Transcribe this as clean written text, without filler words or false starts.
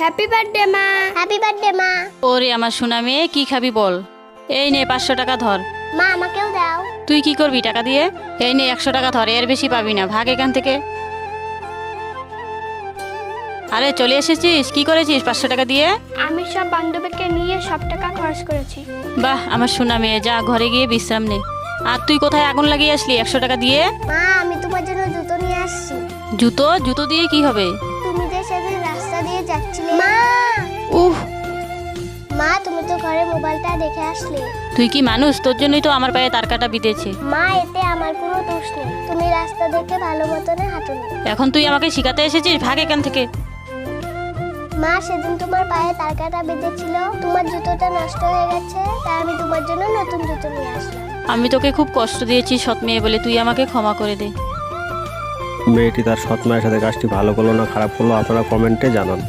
Happy birthday মা। Happy birthday মা। ওরে আমার সোনা মেয়ে, কি খাবি বল? এই নে 500 টাকা ধর। মা আমাকেও দাও। তুই কি করবি টাকা দিয়ে? এই নে 100 টাকা ধর, এর বেশি পাবি না, ভাগ এখান থেকে। আরে চলে এসেছিস, কি করেছিস 500 টাকা দিয়ে? আমি সব বান্ধবীকে নিয়ে সব টাকা খরচ করেছি। বাহ আমার সোনা মেয়ে, যা ঘরে গিয়ে বিশ্রাম নে। আর তুই কোথায় আগুন লাগিয়ে আসলি 100 টাকা দিয়ে? মা আমি তোমার জন্য জুতো নিয়ে আসছি। জুতো? জুতো দিয়ে কি হবে? তুমি যে সেদিন রাস্তা দিয়ে যাচ্ছিলে। মা উহ, মা তুমি তো ঘরে মোবাইলটা দেখে আসলে। তুই কি মানুষ? তোর জন্যই তো আমার পায়ে তার কাটা বিঁধেছে। মা এতে আমার কোনো দোষ নেই, তুমি রাস্তা দেখে ভালো মতনে হাঁটুনি। এখন তুই আমাকে শিখাতে এসেছিস, ভাগ এখান থেকে। মা সেদিন তোমার পায়ে তার কাটা বেঁধেছিল, তোমার জুতোটা নষ্ট হয়ে গেছে, তাই আমি তোমার জন্য নতুন জুতো নিয়ে আসলাম। আমি তোকে খুব কষ্ট দিয়েছি সৎ মেয়ে বলে, তুই আমাকে ক্ষমা করে দে। মেয়েটি তার সৎ মায়ের সাথে কাজটি ভালো করলো না খারাপ করলো আপনারা কমেন্টে জানান।